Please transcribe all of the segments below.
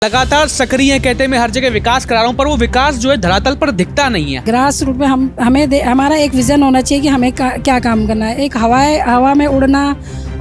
लगातार सक्रिय हैं, कहते हैं मैं हर जगह विकास करा रहा हूँ, पर वो विकास जो है धरातल पर दिखता नहीं है। ग्रास रूट में हमारा एक विजन होना चाहिए कि हमें क्या काम करना है। एक हवा में उड़ना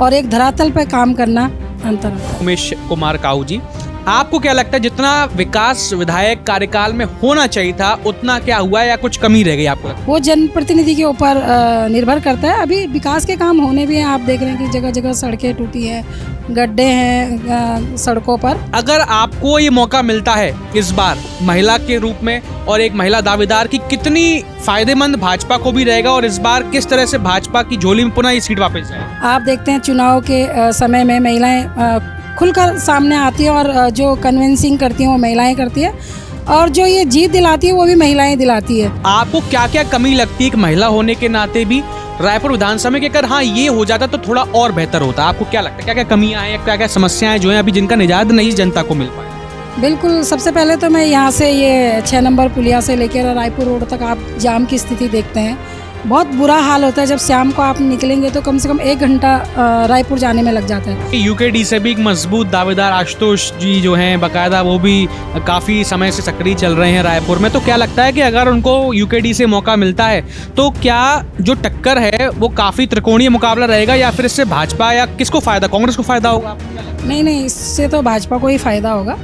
और एक धरातल पर काम करना अंतर होता है। उमेश कुमार काऊ जी, आपको क्या लगता है जितना विकास विधायक कार्यकाल में होना चाहिए था उतना क्या हुआ या कुछ कमी रह गई आपको लगता है? वो जनप्रतिनिधि के ऊपर निर्भर करता है। अभी विकास के काम होने भी हैं, आप देख रहे हैं कि जगह जगह सड़कें टूटी हैं, गड्ढे हैं सड़कों पर। अगर आपको ये मौका मिलता है इस बार महिला के रूप में और एक महिला दावेदार की, कितनी फायदेमंद भाजपा को भी रहेगा और इस बार किस तरह से भाजपा की झोली में पुनः ये सीट वापस जाएगी? आप देखते हैं चुनाव के समय में महिलाएं खुलकर सामने आती है और जो कन्विंसिंग करती हैं वो महिलाएं करती है और जो ये जीत दिलाती है वो भी महिलाएं दिलाती है। आपको क्या क्या कमी लगती है एक महिला होने के नाते भी रायपुर विधानसभा में कि अगर हाँ ये हो जाता तो थोड़ा और बेहतर होता? आपको क्या लगता है क्या क्या कमियां हैं, क्या क्या समस्याएं जो हैं अभी जिनका निजात नहीं जनता को मिल पाया? बिल्कुल, सबसे पहले तो मैं यहाँ से ये 6 नंबर पुलिया से लेकर रायपुर रोड तक आप जाम की स्थिति देखते हैं। बहुत बुरा हाल होता है। जब शाम को आप निकलेंगे तो कम से कम 1 घंटा रायपुर जाने में लग जाता है। यूकेडी से भी एक मजबूत दावेदार आशुतोष जी जो हैं बाकायदा वो भी काफ़ी समय से सक्रिय चल रहे हैं रायपुर में, तो क्या लगता है कि अगर उनको यूकेडी से मौका मिलता है तो क्या जो टक्कर है वो काफ़ी त्रिकोणीय मुकाबला रहेगा या फिर इससे भाजपा या किसको फ़ायदा, कांग्रेस को फ़ायदा होगा? नहीं, इससे तो भाजपा को ही फ़ायदा होगा।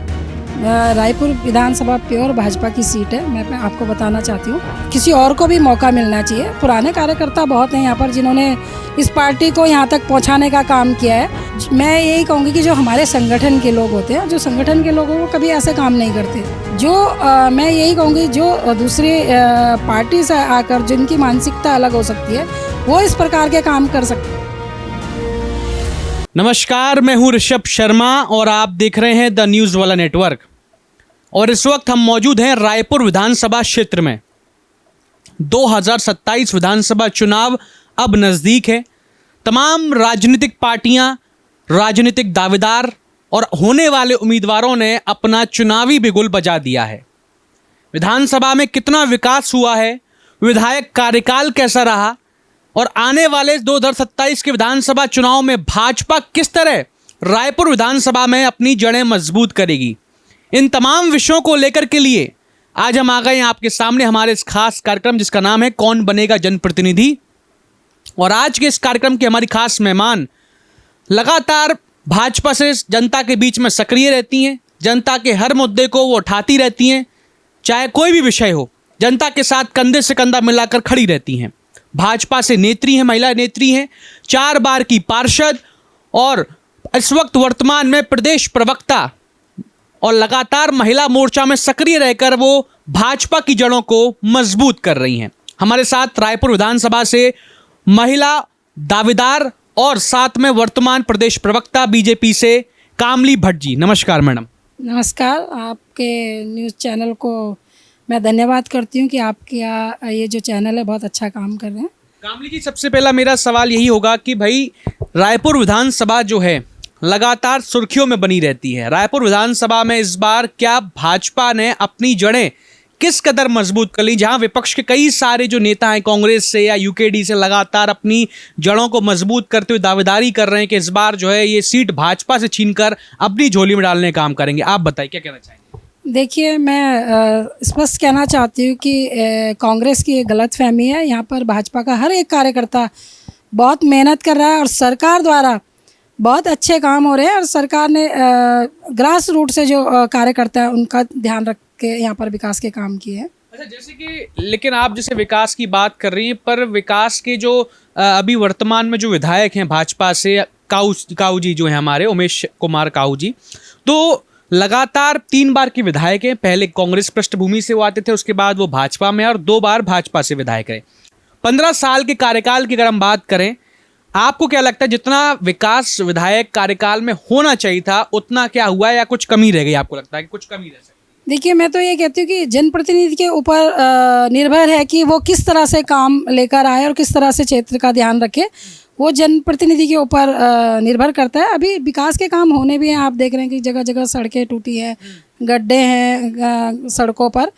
रायपुर विधानसभा प्योर भाजपा की सीट है। मैं आपको बताना चाहती हूँ, किसी और को भी मौका मिलना चाहिए। पुराने कार्यकर्ता बहुत हैं यहाँ पर जिन्होंने इस पार्टी को यहाँ तक पहुँचाने का काम किया है। मैं यही कहूँगी कि जो हमारे संगठन के लोग होते हैं, जो संगठन के लोग हैं वो कभी ऐसे काम नहीं करते। मैं यही कहूँगी जो दूसरी पार्टी से आकर जिनकी मानसिकता अलग हो सकती है वो इस प्रकार के काम कर सकते हैं। नमस्कार, मैं हूं ऋषभ शर्मा और आप देख रहे हैं द न्यूज़ वाला नेटवर्क। और इस वक्त हम मौजूद हैं रायपुर विधानसभा क्षेत्र में। 2027 विधानसभा चुनाव अब नज़दीक है। तमाम राजनीतिक पार्टियां, राजनीतिक दावेदार और होने वाले उम्मीदवारों ने अपना चुनावी बिगुल बजा दिया है। विधानसभा में कितना विकास हुआ है, विधायक कार्यकाल कैसा रहा और आने वाले 2027 के विधानसभा चुनाव में भाजपा किस तरह रायपुर विधानसभा में अपनी जड़ें मजबूत करेगी, इन तमाम विषयों को लेकर के लिए आज हम आ गए हैं आपके सामने हमारे इस खास कार्यक्रम जिसका नाम है कौन बनेगा जनप्रतिनिधि। और आज के इस कार्यक्रम की हमारी खास मेहमान लगातार भाजपा से जनता के बीच में सक्रिय रहती हैं, जनता के हर मुद्दे को वो उठाती रहती हैं, चाहे कोई भी विषय हो जनता के साथ कंधे से कंधा मिलाकर खड़ी रहती हैं। भाजपा से नेत्री हैं, महिला नेत्री हैं, 4 बार की पार्षद और इस वक्त वर्तमान में प्रदेश प्रवक्ता और लगातार महिला मोर्चा में सक्रिय रहकर वो भाजपा की जड़ों को मजबूत कर रही हैं। हमारे साथ रायपुर विधानसभा से महिला दावेदार और साथ में वर्तमान प्रदेश प्रवक्ता बीजेपी से कामली भट्ट जी। नमस्कार मैडम। नमस्कार, आपके न्यूज़ चैनल को मैं धन्यवाद करती हूँ कि आपके ये जो चैनल है बहुत अच्छा काम कर रहे हैं। कामली जी, सबसे पहला मेरा सवाल यही होगा कि भाई रायपुर विधानसभा जो है लगातार सुर्खियों में बनी रहती है। रायपुर विधानसभा में इस बार क्या भाजपा ने अपनी जड़ें किस कदर मजबूत कर ली, जहां विपक्ष के कई सारे जो नेता हैं कांग्रेस से या यूकेडी से लगातार अपनी जड़ों को मजबूत करते हुए दावेदारी कर रहे हैं कि इस बार जो है ये सीट भाजपा से छीनकर अपनी झोली में डालने का काम करेंगे? आप बताइए क्या कहना चाहेंगे? देखिए, मैं स्पष्ट कहना चाहती हूँ कि कांग्रेस की एक गलतफहमी है। यहाँ पर भाजपा का हर एक कार्यकर्ता बहुत मेहनत कर रहा है और सरकार द्वारा बहुत अच्छे काम हो रहे हैं और सरकार ने ग्रास रूट से जो कार्यकर्ता है उनका ध्यान रख के यहाँ पर विकास के काम किए हैं। अच्छा, जैसे कि लेकिन आप जैसे विकास की बात कर रही हैं, पर विकास के जो अभी वर्तमान में जो विधायक हैं भाजपा से, काऊ जी जो हैं हमारे उमेश कुमार काऊ जी, तो लगातार 3 बार के विधायक हैं। पहले कांग्रेस पृष्ठभूमि से वो आते थे, उसके बाद वो भाजपा में और 2 बार भाजपा से विधायक रहे। 15 साल के कार्यकाल की अगर हम बात करें, आपको क्या लगता है जितना विकास विधायक कार्यकाल में होना चाहिए था उतना क्या हुआ या कुछ कमी रह गई? आपको लगता है कि कुछ कमी रह सकती? देखिए, मैं तो ये कहती हूँ कि जनप्रतिनिधि के ऊपर निर्भर है कि वो किस तरह से काम लेकर आए और किस तरह से क्षेत्र का ध्यान रखे। वो जनप्रतिनिधि के ऊपर निर्भर करता है। अभी विकास के काम होने भी हैं, आप देख रहे हैं कि जगह जगह सड़कें टूटी हैं, गड्ढे हैं सड़कों पर।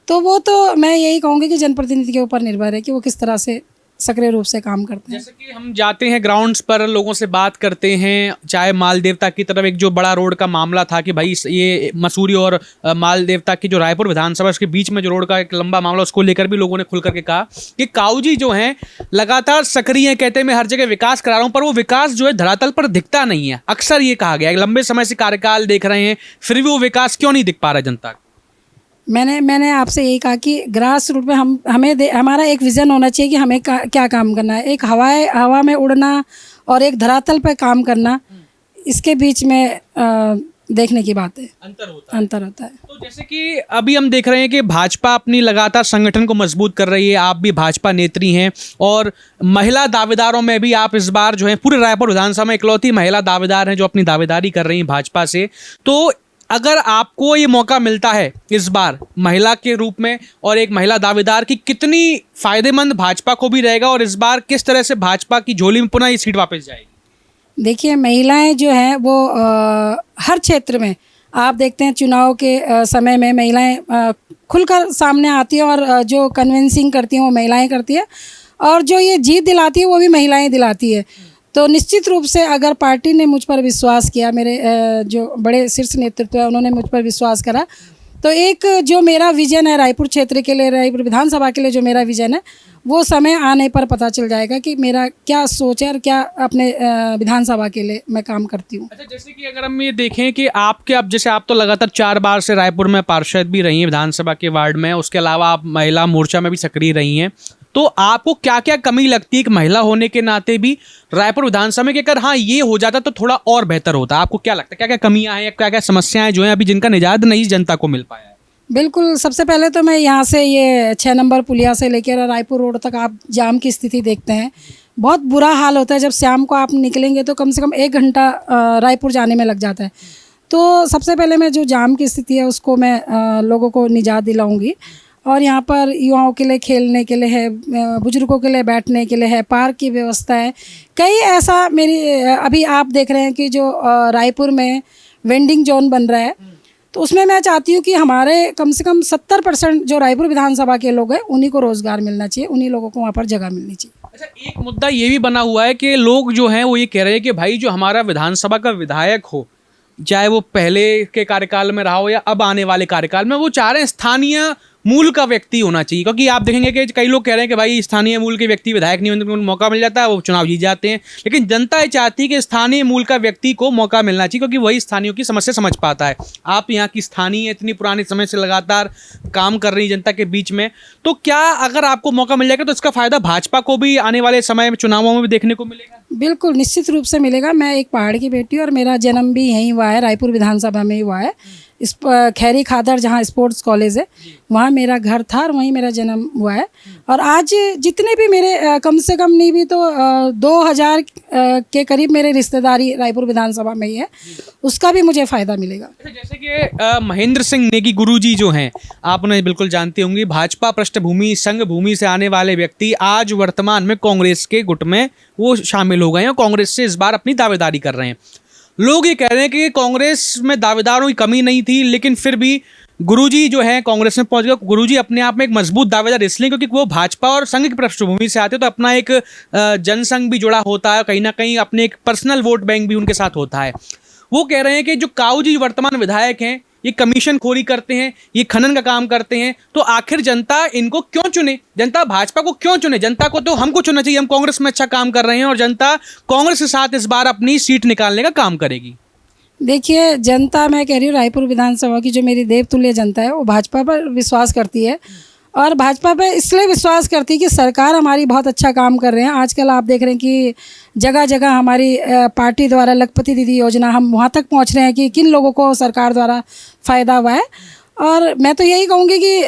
तो वो तो मैं यही कहूँगी कि जनप्रतिनिधि के ऊपर निर्भर है कि वो किस तरह से सक्रिय रूप से काम करते हैं। जैसे कि हम जाते हैं ग्राउंड्स पर, लोगों से बात करते हैं, चाहे माल देवता की तरफ एक जो बड़ा रोड का मामला था कि भाई ये मसूरी और माल देवता की जो रायपुर विधानसभा उसके बीच में जो रोड का एक लंबा मामला, उसको लेकर भी लोगों ने खुल करके कहा कि काऊ जी जो हैं लगातार सक्रिय हैं, कहते हैं मैं हर जगह विकास करा रहा हूँ, पर वो विकास जो है धरातल पर दिखता नहीं है। अक्सर ये कहा गया है, लंबे समय से कार्यकाल देख रहे हैं फिर भी वो विकास क्यों नहीं दिख पा रहा जनता को? मैंने आपसे यही कहा कि ग्रास रूट में हमारा एक विज़न होना चाहिए कि हमें क्या काम करना है। एक हवा में उड़ना और एक धरातल पर काम करना, इसके बीच में देखने की बात है, अंतर होता है। तो जैसे कि अभी हम देख रहे हैं कि भाजपा अपनी लगातार संगठन को मजबूत कर रही है, आप भी भाजपा नेत्री हैं और महिला दावेदारों में भी आप इस बार जो है पूरे रायपुर विधानसभा में इकलौती महिला दावेदार हैं जो अपनी दावेदारी कर रही हैं भाजपा से। तो अगर आपको ये मौका मिलता है इस बार महिला के रूप में और एक महिला दावेदार की, कितनी फायदेमंद भाजपा को भी रहेगा और इस बार किस तरह से भाजपा की झोली में पुनः ये सीट वापस जाएगी? देखिए, महिलाएं जो हैं वो हर क्षेत्र में आप देखते हैं चुनाव के समय में महिलाएं खुलकर सामने आती हैं और जो कन्विंसिंग करती हैं वो महिलाएं करती हैं और जो ये जीत दिलाती है वो भी महिलाएं दिलाती है। तो निश्चित रूप से अगर पार्टी ने मुझ पर विश्वास किया, मेरे जो बड़े शीर्ष नेतृत्व है उन्होंने मुझ पर विश्वास करा, तो एक जो मेरा विज़न है रायपुर क्षेत्र के लिए, रायपुर विधानसभा के लिए जो मेरा विज़न है, वो समय आने पर पता चल जाएगा कि मेरा क्या सोच है और क्या अपने विधानसभा के लिए मैं काम करती हूँ। अच्छा, जैसे कि अगर हम ये देखें कि आपके अब जैसे आप तो लगातार 4 बार से रायपुर में पार्षद भी रही हैं विधानसभा के वार्ड में, उसके अलावा आप महिला मोर्चा में भी सक्रिय रही हैं, तो आपको क्या क्या कमी लगती है कि महिला होने के नाते भी रायपुर विधानसभा में कि अगर हाँ ये हो जाता तो थोड़ा और बेहतर होता? आपको क्या लगता है क्या क्या कमियां हैं, क्या क्या समस्याएं जो हैं अभी जिनका निजात नहीं जनता को मिल पाया है? बिल्कुल, सबसे पहले तो मैं यहाँ से ये 6 नंबर पुलिया से लेकर रायपुर रोड तक आप जाम की स्थिति देखते हैं, बहुत बुरा हाल होता है। जब शाम को आप निकलेंगे तो कम से कम 1 घंटा रायपुर जाने में लग जाता है। तो सबसे पहले मैं जो जाम की स्थिति है उसको मैं लोगों को निजात दिलाऊंगी और यहाँ पर युवाओं के लिए खेलने के लिए है, बुजुर्गों के लिए बैठने के लिए है, पार्क की व्यवस्था है, कई ऐसा मेरी अभी आप देख रहे हैं कि जो रायपुर में वेंडिंग जोन बन रहा है, तो उसमें मैं चाहती हूँ कि हमारे कम से कम 70% जो रायपुर विधानसभा के लोग हैं उन्हीं को रोज़गार मिलना चाहिए, उन्हीं लोगों को वहाँ पर जगह मिलनी चाहिए। अच्छा, एक मुद्दा ये भी बना हुआ है कि लोग जो हैं वो ये कह रहे हैं कि भाई जो हमारा विधानसभा का विधायक हो, चाहे वो पहले के कार्यकाल में रहा हो या अब आने वाले कार्यकाल में, वो चाह रहे हैं स्थानीय मूल का व्यक्ति होना चाहिए। क्योंकि आप देखेंगे कि कई लोग कह रहे हैं कि भाई स्थानीय मूल के व्यक्ति विधायक नहीं होने को मौका मिल जाता है, वो चुनाव जीत जाते हैं, लेकिन जनता ये चाहती है कि स्थानीय मूल का व्यक्ति को मौका मिलना चाहिए क्योंकि वही स्थानीयों की समस्या समझ पाता है। आप यहाँ की स्थानीय इतनी पुराने समय से लगातार काम कर रही जनता के बीच में, तो क्या अगर आपको मौका मिल जाएगा तो इसका फायदा भाजपा को भी आने वाले समय में चुनावों में भी देखने को मिलेगा? बिल्कुल, निश्चित रूप से मिलेगा। मैं एक पहाड़ की बेटी और मेरा जन्म भी यहीं हुआ है, रायपुर विधानसभा में ही हुआ है। इस खैरी खादर जहाँ स्पोर्ट्स कॉलेज है वहाँ मेरा घर था और वहीं मेरा जन्म हुआ है। और आज जितने भी मेरे कम से कम नहीं भी तो 2000 के करीब मेरे रिश्तेदारी रायपुर विधानसभा में ही है, उसका भी मुझे फ़ायदा मिलेगा। जैसे कि महेंद्र सिंह नेगी गुरुजी जो हैं, आप उन्हें बिल्कुल जानती होंगी, भाजपा पृष्ठभूमि संघ भूमि से आने वाले व्यक्ति, आज वर्तमान में कांग्रेस के गुट में वो शामिल हो गए हैं और कांग्रेस से इस बार अपनी दावेदारी कर रहे हैं। लोग ये कह रहे हैं कि कांग्रेस में दावेदारों की कमी नहीं थी, लेकिन फिर भी गुरुजी जो है कांग्रेस में पहुंच गए। गुरुजी अपने आप में एक मजबूत दावेदार इसलिए क्योंकि वो भाजपा और संघ की पृष्ठभूमि से आते हैं, तो अपना एक जनसंघ भी जुड़ा होता है, कहीं ना कहीं अपने एक पर्सनल वोट बैंक भी उनके साथ होता है। वो कह रहे हैं कि जो काऊ जी वर्तमान विधायक हैं ये कमीशन खोरी करते हैं, ये खनन का काम करते हैं, तो आखिर जनता इनको क्यों चुने? जनता भाजपा को क्यों चुने? जनता को तो हमको चुनना चाहिए, हम कांग्रेस में अच्छा काम कर रहे हैं और जनता कांग्रेस के साथ इस बार अपनी सीट निकालने का काम करेगी। देखिए, जनता, मैं कह रही हूँ रायपुर विधानसभा की जो मेरी देवतुल्य जनता है वो भाजपा पर विश्वास करती है और भाजपा पे इसलिए विश्वास करती है कि सरकार हमारी बहुत अच्छा काम कर रहे हैं। आजकल आप देख रहे हैं कि जगह जगह हमारी पार्टी द्वारा लखपति दीदी योजना, हम वहाँ तक पहुँच रहे हैं कि किन लोगों को सरकार द्वारा फ़ायदा हुआ है। और मैं तो यही कहूँगी कि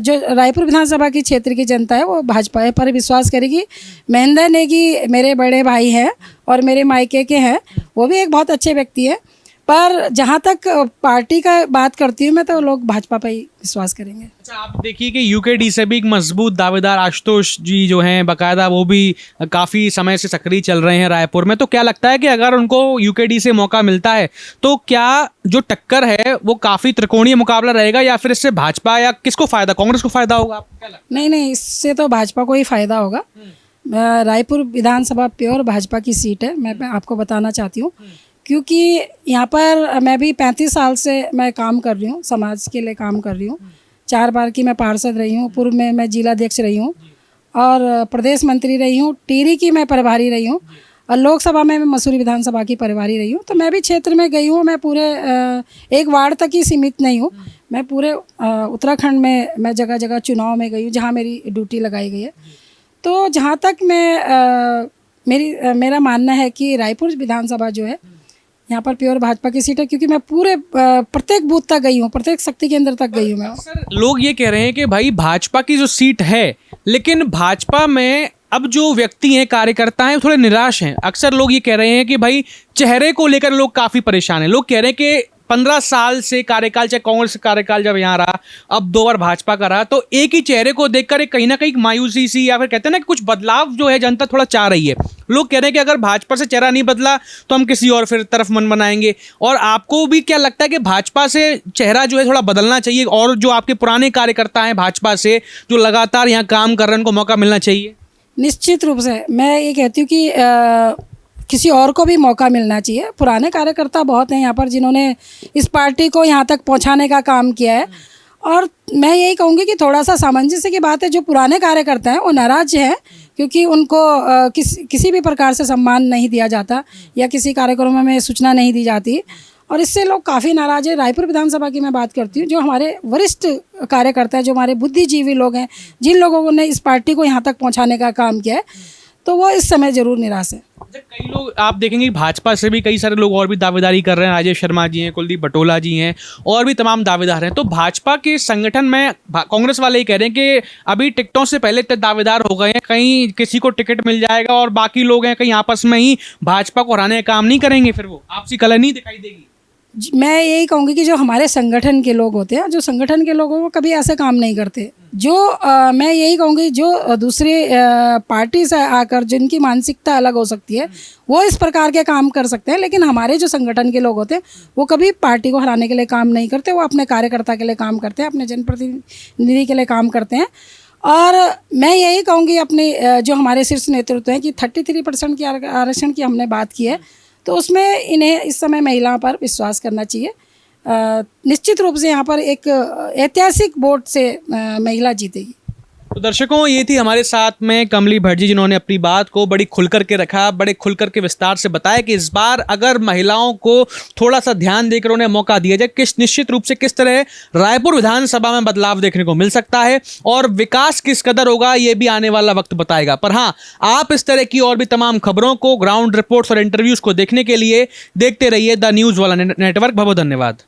जो रायपुर विधानसभा की क्षेत्र की जनता है वो भाजपा पर विश्वास करेगी। महेंद्र नेगी मेरे बड़े भाई हैं और मेरे मायके के हैं, वो भी एक बहुत अच्छे व्यक्ति है। पर जहाँ तक पार्टी का बात करती हूँ मैं, तो लोग भाजपा पर ही विश्वास करेंगे। अच्छा, आप देखिए कि यूकेडी से भी एक मजबूत दावेदार आशुतोष जी जो हैं बाकायदा, वो भी काफ़ी समय से सक्रिय चल रहे हैं रायपुर में। तो क्या लगता है कि अगर उनको यूकेडी से मौका मिलता है तो क्या जो टक्कर है वो काफ़ी त्रिकोणीय मुकाबला रहेगा, या फिर इससे भाजपा या किसको फ़ायदा, कांग्रेस को फ़ायदा होगा, आपको क्या लगता है? नहीं, इससे तो भाजपा को ही फ़ायदा होगा। रायपुर विधानसभा प्योर भाजपा की सीट है, मैं आपको बताना चाहती हूँ, क्योंकि यहाँ पर मैं भी 35 साल से मैं काम कर रही हूँ, समाज के लिए काम कर रही हूँ। 4 बार की मैं पार्षद रही हूँ, पूर्व में मैं जिलाध्यक्ष रही हूँ और प्रदेश मंत्री रही हूँ, टिहरी की मैं प्रभारी रही हूँ और लोकसभा में मैं मसूरी विधानसभा की प्रभारी रही हूँ। तो मैं भी क्षेत्र में गई हूँ, मैं पूरे एक वार्ड तक ही सीमित नहीं हूँ, मैं पूरे उत्तराखंड में मैं जगह जगह चुनाव में गई हूँ जहाँ मेरी ड्यूटी लगाई गई है। तो जहाँ तक मैं मेरा मानना है कि रायपुर विधानसभा जो है यहाँ पर प्योर भाजपा की सीट है, क्योंकि मैं पूरे प्रत्येक बूथ तक गई हूँ, प्रत्येक शक्ति केंद्र तक गई हूँ मैं। सर, लोग ये कह रहे हैं कि भाई भाजपा की जो सीट है, लेकिन भाजपा में अब जो व्यक्ति हैं, कार्यकर्ता हैं, थोड़े निराश हैं। अक्सर लोग ये कह रहे हैं कि भाई चेहरे को लेकर लोग काफ़ी परेशान हैं। लोग कह रहे हैं कि 15 साल से कार्यकाल, चाहे कांग्रेस कार्यकाल जब यहाँ रहा, अब 2 बार भाजपा का रहा, तो एक ही चेहरे को देखकर एक कहीं ना कहीं मायूसी सी, या फिर कहते हैं ना कि कुछ बदलाव जो है जनता थोड़ा चाह रही है। लोग कह रहे हैं कि अगर भाजपा से चेहरा नहीं बदला तो हम किसी और फिर तरफ मन बनाएंगे। और आपको भी क्या लगता है कि भाजपा से चेहरा जो है थोड़ा बदलना चाहिए, और जो आपके पुराने कार्यकर्ता हैं भाजपा से जो लगातार यहाँ काम कर रहे हैं, उनको मौका मिलना चाहिए? निश्चित रूप से मैं ये कहती हूँ कि किसी और को भी मौका मिलना चाहिए। पुराने कार्यकर्ता बहुत हैं यहाँ पर जिन्होंने इस पार्टी को यहाँ तक पहुँचाने का काम किया है, और मैं यही कहूँगी कि थोड़ा सा सामंजस्य की बात है। जो पुराने कार्यकर्ता हैं वो नाराज हैं क्योंकि उनको किसी भी प्रकार से सम्मान नहीं दिया जाता या किसी कार्यक्रमों में सूचना नहीं दी जाती, और इससे लोग काफ़ी नाराज़ हैं। रायपुर विधानसभा की मैं बात करती हूँ, जो हमारे वरिष्ठ कार्यकर्ता हैं, जो हमारे बुद्धिजीवी लोग हैं, जिन लोगों ने इस पार्टी को यहाँ तक पहुँचाने का काम किया है, तो वो इस समय ज़रूर निराश है। कई लोग आप देखेंगे भाजपा से भी कई सारे लोग और भी दावेदारी कर रहे हैं। राजेश शर्मा जी हैं, कुलदीप बटोला जी हैं, और भी तमाम दावेदार हैं। तो भाजपा के संगठन में कांग्रेस वाले ये कह रहे हैं कि अभी टिकटों से पहले दावेदार हो गए हैं, कहीं किसी को टिकट मिल जाएगा और बाकी लोग हैं कहीं आपस में ही भाजपा को हराने का काम नहीं करेंगे, फिर वो आपसी कलह नहीं दिखाई देगी। मैं यही कहूँगी कि जो हमारे संगठन के लोग होते हैं, जो संगठन के लोग हैं वो कभी ऐसे काम नहीं करते। जो मैं यही कहूँगी जो दूसरे पार्टी से आकर जिनकी मानसिकता अलग हो सकती है वो इस प्रकार के काम कर सकते हैं, लेकिन हमारे जो संगठन के लोग होते हैं वो कभी पार्टी को हराने के लिए काम नहीं करते। वो अपने कार्यकर्ता के लिए काम करते हैं, अपने जनप्रतिनिधि के लिए काम करते हैं। और मैं यही कहूँगी अपने जो हमारे शीर्ष नेतृत्व हैं कि 33% की आरक्षण की हमने बात की है, तो उसमें इन्हें इस समय महिलाओं पर विश्वास करना चाहिए। निश्चित रूप से यहाँ पर एक ऐतिहासिक वोट से महिला जीतेगी। तो दर्शकों, ये थी हमारे साथ में कमली भट्ट जी, जिन्होंने अपनी बात को बड़ी खुल करके रखा, बड़े खुल करके विस्तार से बताया कि इस बार अगर महिलाओं को थोड़ा सा ध्यान देकर उन्हें मौका दिया जाए, निश्चित रूप से किस तरह रायपुर विधानसभा में बदलाव देखने को मिल सकता है और विकास किस कदर होगा ये भी आने वाला वक्त बताएगा। पर हाँ, आप इस तरह की और भी तमाम खबरों को, ग्राउंड रिपोर्ट्स और इंटरव्यूज को देखने के लिए देखते रहिए द न्यूज़ वाला नेटवर्क। बहुत धन्यवाद।